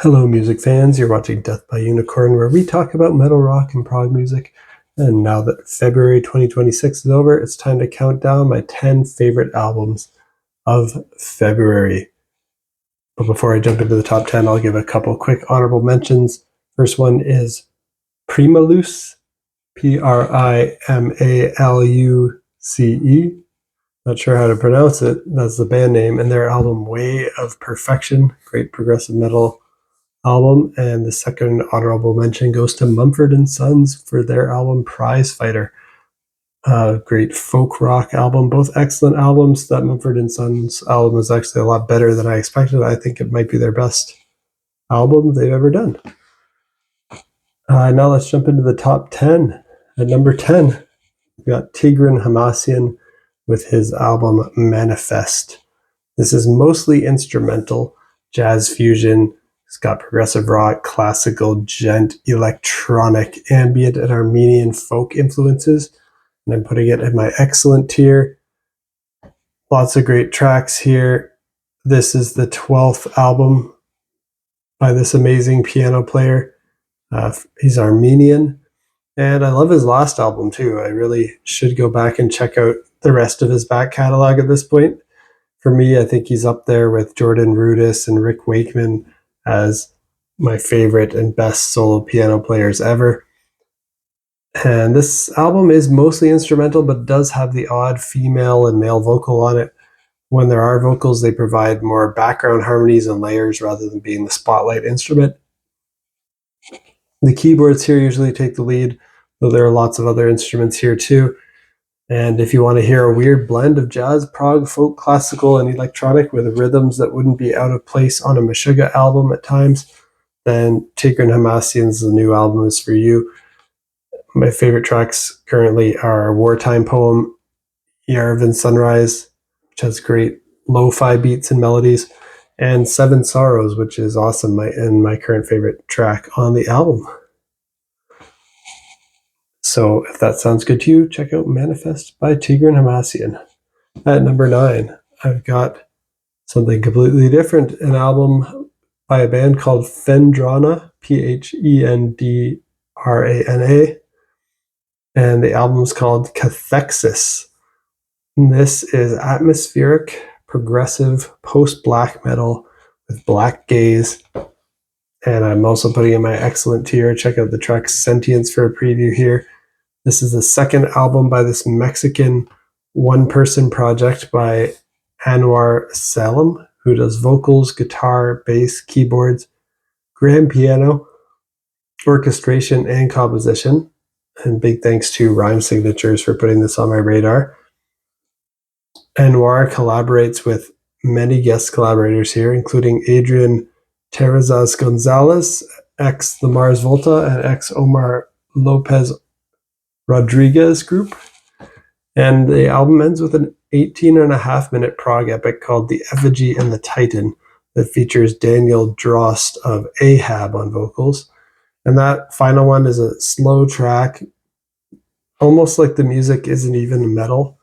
Hello music fans, you're watching Death by Unicorn, where we talk about metal rock and prog music. And now that February 2026 is over, it's time to count down my 10 favorite albums of February. But before I jump into the top 10, I'll give a couple quick honorable mentions. First one is Primaluce, Primaluce. Not sure how to pronounce it. That's the band name, and their album Way of Perfection, great progressive metal album. And the second honorable mention goes to Mumford & Sons for their album Prize Fighter, great folk rock album. Both excellent albums. That Mumford & Sons album is actually a lot better than I expected. I think it might be their best album they've ever done. Now let's jump into the top 10. At number 10, we got Tigran Hamasyan with his album Manifeste. This is mostly instrumental, jazz fusion. It's got progressive rock, classical, gent, electronic, ambient, and Armenian folk influences. And I'm putting it in my excellent tier. Lots of great tracks here. This is the 12th album by this amazing piano player. He's Armenian. And I love his last album too. I really should go back and check out the rest of his back catalog at this point. For me, I think he's up there with Jordan Rudess and Rick Wakeman as my favorite and best solo piano players ever. And this album is mostly instrumental, but does have the odd female and male vocal on it. When there are vocals, they provide more background harmonies and layers rather than being the spotlight instrument. The keyboards here usually take the lead, though there are lots of other instruments here too. And if you want to hear a weird blend of jazz, prog, folk, classical, and electronic with rhythms that wouldn't be out of place on a Meshuggah album at times, then Tigran Hamasyan's new album is for you. My favorite tracks currently are Wartime Poem, Yerevan Sunrise, which has great lo-fi beats and melodies, and Seven Sorrows, which is awesome, and my current favorite track on the album. So if that sounds good to you, check out Manifeste by Tigran Hamasyan. At number 9, I've got something completely different, an album by a band called Phendrana, Phendrana, and the album is called Cathexis. This is atmospheric, progressive, post-black metal with black gaze. And I'm also putting in my excellent tier. Check out the track Sentience for a preview here. This is the second album by this Mexican one-person project by Anwar Salem, who does vocals, guitar, bass, keyboards, grand piano, orchestration, and composition. And big thanks to Rhyme Signatures for putting this on my radar. Anwar collaborates with many guest collaborators here, including Adrian Terrazas Gonzalez, ex The Mars Volta, and ex Omar Lopez Rodriguez group. And the album ends with an 18.5-minute prog epic called The Effigy and the Titan that features Daniel Drost of Ahab on vocals. And that final one is a slow track, almost like the music isn't even metal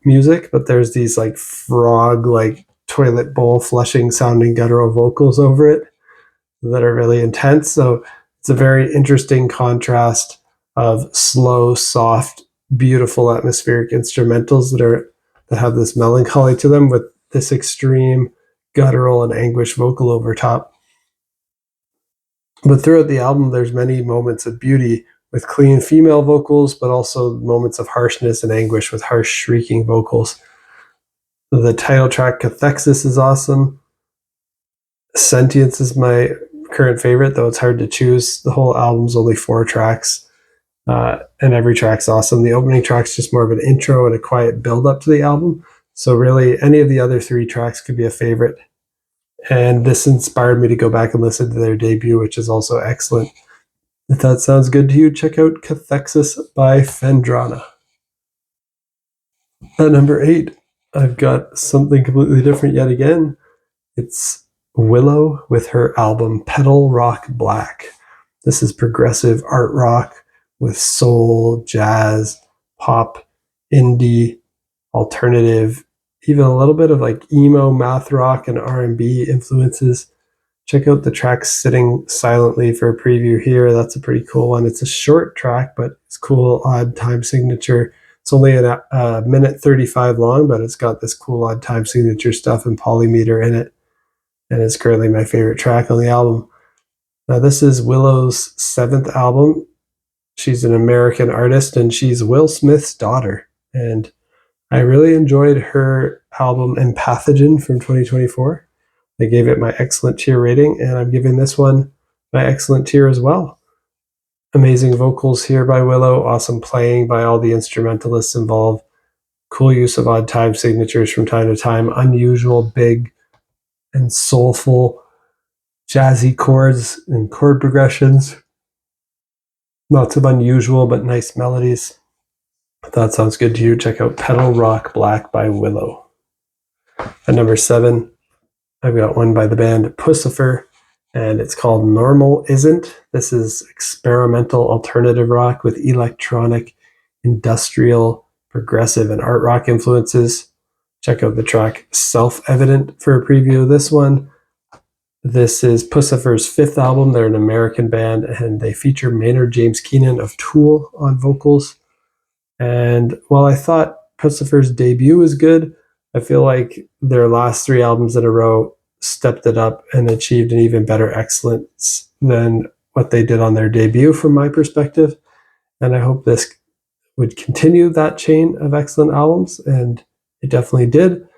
music, but there's these like frog, like toilet bowl flushing sounding guttural vocals over it that are really intense. So it's a very interesting contrast of slow, soft, beautiful atmospheric instrumentals that have this melancholy to them with this extreme guttural and anguish vocal over top. But throughout the album, there's many moments of beauty with clean female vocals, but also moments of harshness and anguish with harsh, shrieking vocals. The title track, Cathexis, is awesome. Sentience is my current favorite, though it's hard to choose. The whole album's only 4 tracks, and every track's awesome. The opening track's just more of an intro and a quiet build-up to the album, so really any of the other 3 tracks could be a favorite. And this inspired me to go back and listen to their debut, which is also excellent. If that sounds good to you, check out Cathexis by Phendrana. At number 8, I've got something completely different yet again. It's Willow with her album Petal Rock Black. This is progressive art rock with soul, jazz, pop, indie, alternative, even a little bit of like emo, math rock, and R&B influences. Check out the track Sitting Silently for a preview here. That's a pretty cool one. It's a short track, but it's cool, odd time signature. It's only a minute 35 long, but it's got this cool odd time signature stuff and polymeter in it. And it's currently my favorite track on the album. Now, this is Willow's 7th album. She's an American artist, and she's Will Smith's daughter. And I really enjoyed her album Empathogen from 2024. I gave it my excellent tier rating, and I'm giving this one my excellent tier as well. Amazing vocals here by Willow, awesome playing by all the instrumentalists involved, cool use of odd time signatures from time to time, unusual, big, and soulful jazzy chords and chord progressions. Lots of unusual but nice melodies. If that sounds good to you, check out Petal Rock Black by Willow. At number 7, I've got one by the band Puscifer, and it's called Normal Isn't. This is experimental alternative rock with electronic, industrial, progressive, and art rock influences. Check out the track Self-Evident for a preview of this one. This is Puscifer's 5th album. They're an American band, and they feature Maynard James Keenan of Tool on vocals. And while I thought Puscifer's debut was good, I feel like their last 3 albums in a row stepped it up and achieved an even better excellence than what they did on their debut from my perspective. And I hope this would continue that chain of excellent albums, and it definitely did.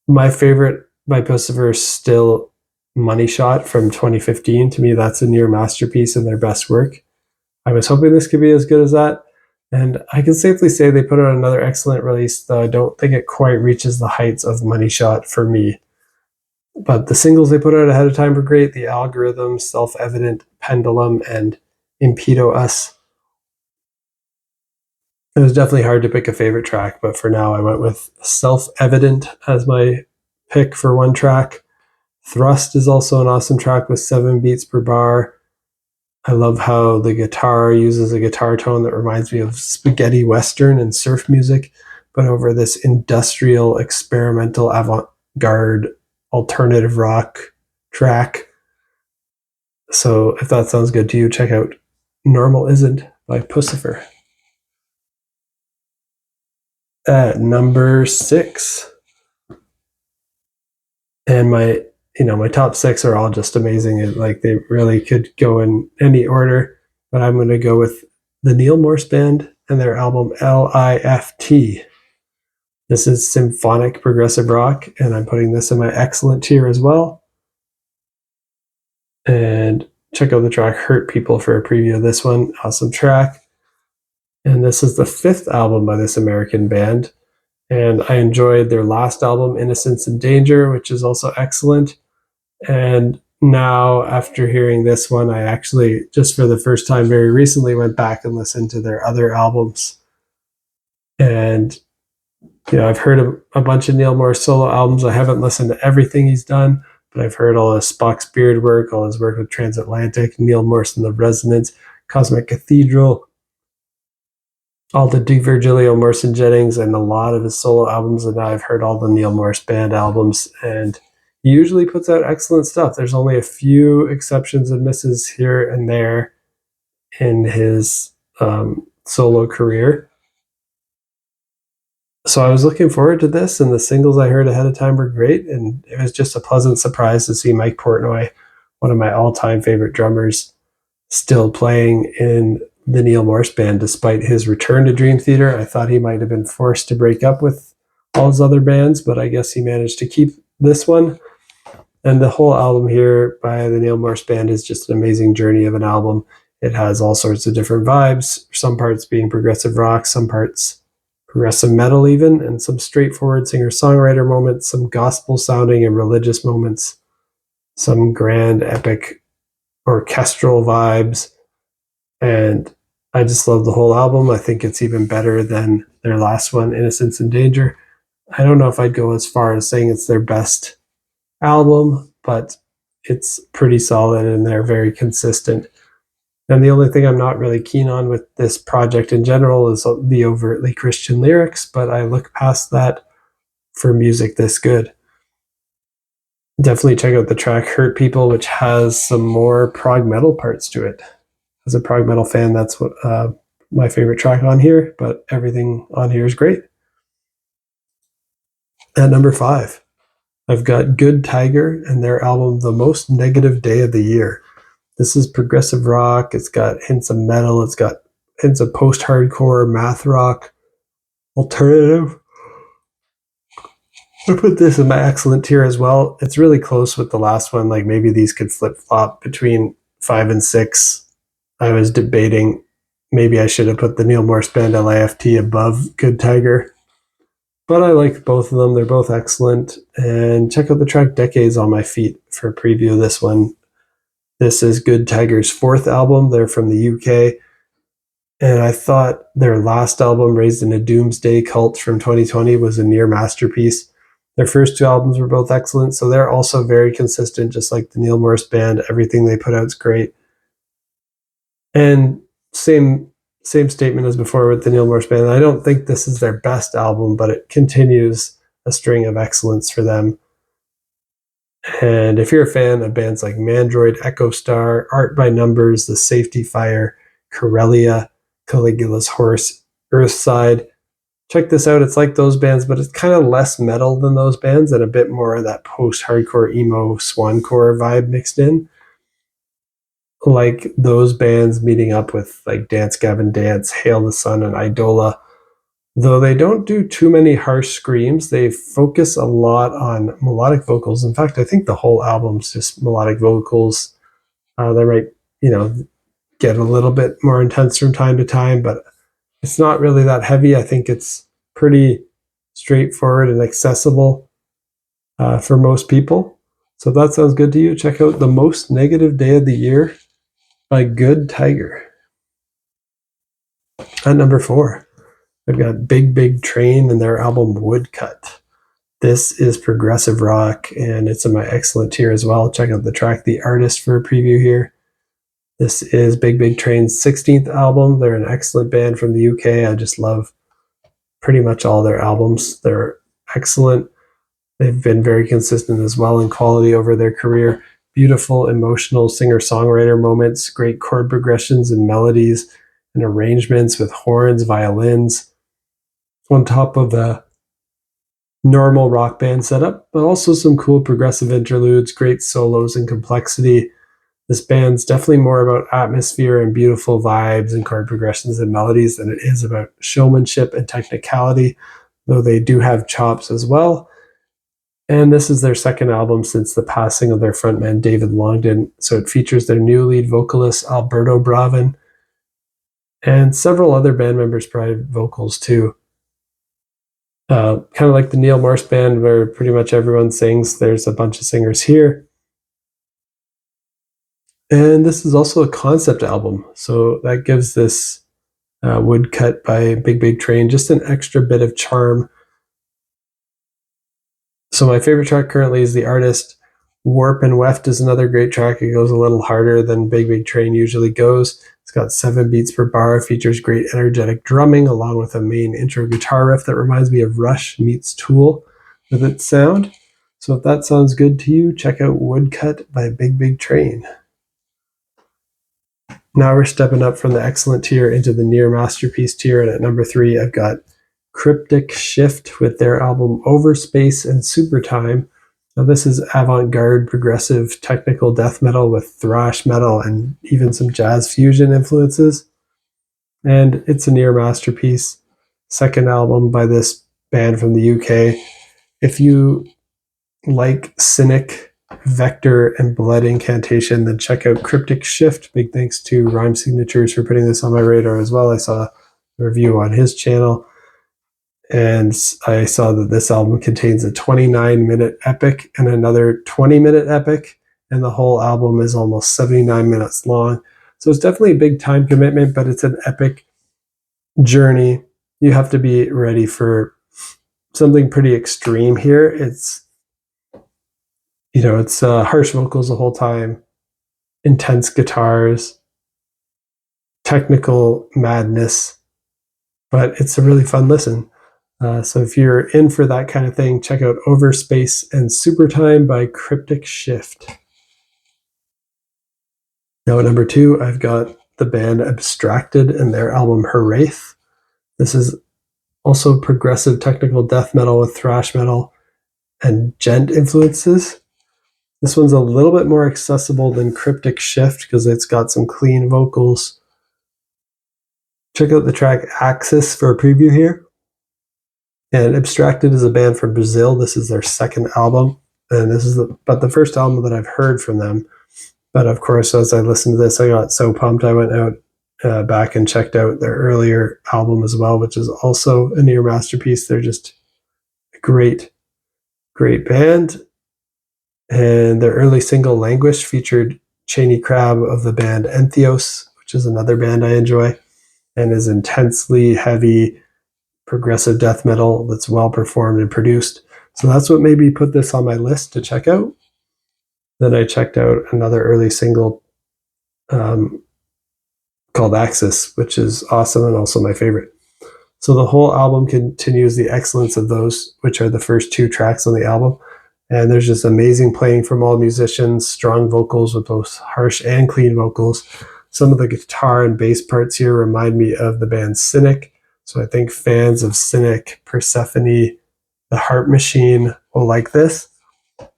My favorite by Puscifer is still Money Shot from 2015. To me, that's a near masterpiece and their best work. I was hoping this could be as good as that. And I can safely say they put out another excellent release, though I don't think it quite reaches the heights of Money Shot for me. But the singles they put out ahead of time were great. The Algorithm, Self-Evident, Pendulum, and Impedo Us. It was definitely hard to pick a favorite track, but for now I went with Self-Evident as my pick for one track. Thrust is also an awesome track with 7 beats per bar. I love how the guitar uses a guitar tone that reminds me of spaghetti western and surf music, but over this industrial, experimental, avant-garde, alternative rock track. So if that sounds good to you, check out Normal Isn't by Puscifer. At number 6, and my top 6 are all just amazing. Like, they really could go in any order, but I'm going to go with the Neal Morse Band and their album L.I.F.T. This is symphonic progressive rock, and I'm putting this in my excellent tier as well. And check out the track Hurt People for a preview of this one. Awesome track. And this is the 5th album by this American band. And I enjoyed their last album, Innocence and Danger, which is also excellent. And now, after hearing this one, I actually, just for the first time very recently, went back and listened to their other albums. And, I've heard a bunch of Neal Morse solo albums. I haven't listened to everything he's done, but I've heard all his Spock's Beard work, all his work with Transatlantic, Neal Morse and the Resonance, Cosmic Cathedral, all the DiVirgilio, Morse and Jennings, and a lot of his solo albums. And now I've heard all the Neal Morse Band albums, and he usually puts out excellent stuff. There's only a few exceptions and misses here and there in his solo career. So I was looking forward to this, and the singles I heard ahead of time were great, and it was just a pleasant surprise to see Mike Portnoy, one of my all-time favorite drummers, still playing in the Neal Morse Band despite his return to Dream Theater. I thought he might have been forced to break up with all his other bands, but I guess he managed to keep this one. And the whole album here by the Neal Morse Band is just an amazing journey of an album. It has all sorts of different vibes, some parts being progressive rock, some parts progressive metal even, and some straightforward singer-songwriter moments, some gospel-sounding and religious moments, some grand, epic, orchestral vibes. And I just love the whole album. I think it's even better than their last one, Innocence and Danger. I don't know if I'd go as far as saying it's their best album, but it's pretty solid and they're very consistent. And the only thing I'm not really keen on with this project in general is the overtly Christian lyrics, but I look past that for music this good. Definitely check out the track Hurt People, which has some more prog metal parts to it. As a prog metal fan, that's what my favorite track on here, but everything on here is great. At number 5, I've got Good Tiger and their album The Most Negative Day of the Year. This is progressive rock. It's got hints of metal. It's got hints of post-hardcore, math rock, alternative. I put this in my excellent tier as well. It's really close with the last one. Like maybe these could flip-flop between 5 and 6. I was debating maybe I should have put the Neal Morse Band L.I.F.T above Good Tiger. But I like both of them. They're both excellent. And check out the track Decades on My Feet for a preview of this one. This is Good Tiger's 4th album. They're from the UK. And I thought their last album, Raised in a Doomsday Cult from 2020, was a near masterpiece. Their first 2 albums were both excellent, so they're also very consistent, just like the Neal Morse Band. Everything they put out is great. And same statement as before with the Neal Morse Band. I don't think this is their best album, but it continues a string of excellence for them. And if you're a fan of bands like Mandroid, Echo Star, Art by Numbers, The Safety Fire, Corellia, Caligula's Horse, Earthside, check this out. It's like those bands, but it's kind of less metal than those bands and a bit more of that post-hardcore emo swancore vibe mixed in. Like those bands meeting up with like Dance Gavin Dance, Hail the Sun, and Idola. Though they don't do too many harsh screams, they focus a lot on melodic vocals. In fact, I think the whole album's just melodic vocals. They might, get a little bit more intense from time to time, but it's not really that heavy. I think it's pretty straightforward and accessible for most people. So if that sounds good to you, check out The Most Negative Day of the Year by Good Tiger. At number 4, I've got Big Big Train and their album Woodcut. This is progressive rock, and it's in my excellent tier as well. Check out the track The Artist for a preview here. This is Big Big Train's 16th album. They're an excellent band from the UK. I just love pretty much all their albums. They're excellent. They've been very consistent as well in quality over their career. Beautiful, emotional singer-songwriter moments, great chord progressions and melodies and arrangements with horns, violins, on top of the normal rock band setup, but also some cool progressive interludes, great solos and complexity. This band's definitely more about atmosphere and beautiful vibes and chord progressions and melodies than it is about showmanship and technicality, though they do have chops as well. And this is their second album since the passing of their frontman, David Longdon. So it features their new lead vocalist, Alberto Bravin, and several other band members provide vocals too. Kind of like the Neal Morse Band, where pretty much everyone sings. There's a bunch of singers here. And this is also a concept album. So that gives this Woodcut by Big Big Train just an extra bit of charm. So my favorite track currently is The Artist. Warp and Weft is another great track. It goes a little harder than Big Big Train usually goes. It's got 7 beats per bar, features great energetic drumming, along with a main intro guitar riff that reminds me of Rush meets Tool with its sound. So if that sounds good to you, check out Woodcut by Big Big Train. Now we're stepping up from the excellent tier into the near masterpiece tier, and at number 3, I've got Cryptic Shift with their album Overspace and Supertime. Now this is avant-garde, progressive, technical death metal with thrash metal and even some jazz fusion influences. And it's a near masterpiece. Second album by this band from the UK. If you like Cynic, Vector, and Blood Incantation, then check out Cryptic Shift. Big thanks to Rhyme Signatures for putting this on my radar as well. I saw a review on his channel, and I saw that this album contains a 29-minute epic and another 20-minute epic, and the whole album is almost 79 minutes long. So it's definitely a big time commitment, but it's an epic journey. You have to be ready for something pretty extreme here. It's harsh vocals the whole time, intense guitars, technical madness, but it's a really fun listen. So if you're in for that kind of thing, check out Overspace and Supertime by Cryptic Shift. Now at number 2, I've got the band Abstracted and their album Hiraeth. This is also progressive technical death metal with thrash metal and gent influences. This one's a little bit more accessible than Cryptic Shift because it's got some clean vocals. Check out the track Axis for a preview here. And Abstracted is a band from Brazil. This is their second album, and this is the first album that I've heard from them. But of course, as I listened to this, I got so pumped. I went out back and checked out their earlier album as well, which is also a near masterpiece. They're just a great, great band. And their early single, Languish, featured Cheney Crab of the band Entheos, which is another band I enjoy, and is intensely heavy progressive death metal that's well performed and produced. So that's what made me put this on my list to check out. Then I checked out another early single called Axis, which is awesome and also my favorite. So the whole album continues the excellence of those, which are the first 2 tracks on the album. And there's just amazing playing from all musicians, strong vocals with both harsh and clean vocals. Some of the guitar and bass parts here remind me of the band Cynic. So I think fans of Cynic, Persephone, the Heart Machine will like this.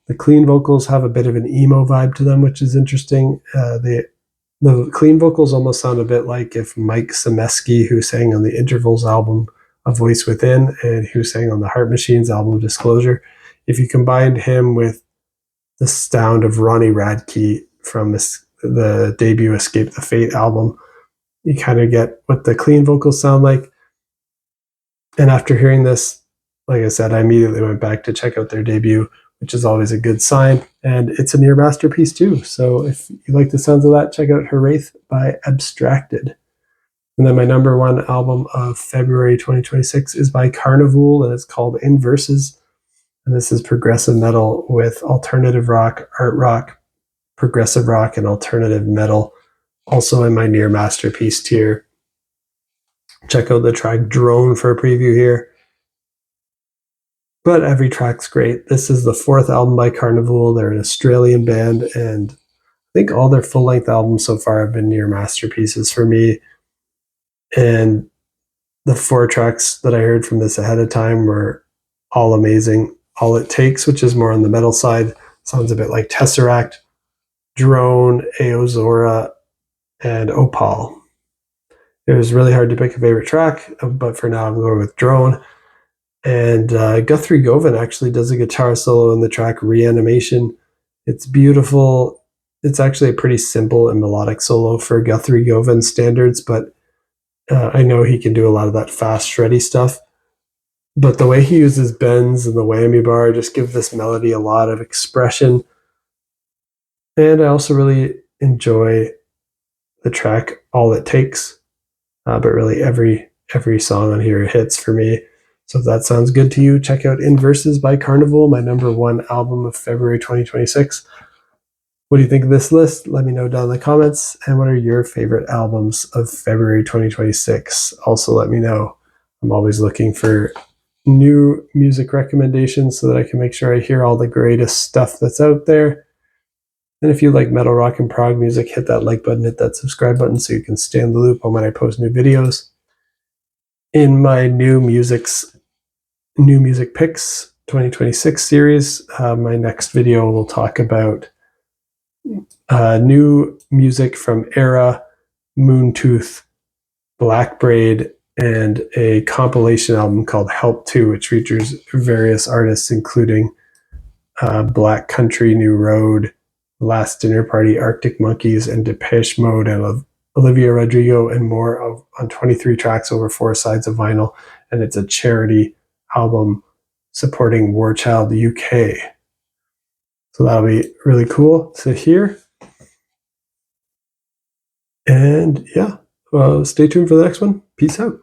The clean vocals have a bit of an emo vibe to them, which is interesting. The clean vocals almost sound a bit like if Mike Semeski, who sang on the Intervals album A Voice Within and who sang on the Heart Machines album Disclosure, if you combined him with the sound of Ronnie Radke from the debut Escape the Fate album, you kind of get what the clean vocals sound like. And after hearing this, like I said, I immediately went back to check out their debut, which is always a good sign. And it's a near masterpiece too. So if you like the sounds of that, check out Hiraeth by Abstracted. And then my number 1 album of February 2026 is by Karnivool, and it's called In Verses. And this is progressive metal with alternative rock, art rock, progressive rock, and alternative metal. Also in my near masterpiece tier. Check out the track Drone for a preview here. But every track's great. This is the 4th album by Karnivool. They're an Australian band, and I think all their full-length albums so far have been near masterpieces for me. And the 4 tracks that I heard from this ahead of time were all amazing. All It Takes, which is more on the metal side, sounds a bit like Tesseract, Drone, Aozora, and Opal. It was really hard to pick a favorite track, but for now I'm going with Drone. And Guthrie Govan actually does a guitar solo in the track Reanimation. It's beautiful. It's actually a pretty simple and melodic solo for Guthrie Govan standards, but I know he can do a lot of that fast, shreddy stuff. But the way he uses bends and the whammy bar just give this melody a lot of expression. And I also really enjoy the track All It Takes. But really every song on here hits for me. So if that sounds good to you, check out In Verses by Karnivool, my number 1 album of February 2026. What do you think of this list? Let me know down in the comments. And what are your favorite albums of February 2026? Also let me know. I'm always looking for new music recommendations so that I can make sure I hear all the greatest stuff that's out there. And if you like metal, rock, and prog music, hit that like button, hit that subscribe button so you can stay in the loop on when I post new videos. In my new music picks 2026 series, my next video will talk about new music from Era, Moontooth, Blackbraid, and a compilation album called Help 2, which features various artists including Black Country, New Road, Last Dinner Party, Arctic Monkeys, and Depeche Mode, and Olivia Rodrigo, and more on 23 tracks over 4 sides of vinyl. And it's a charity album supporting War Child UK. So that'll be really cool to hear. And yeah, stay tuned for the next one. Peace out.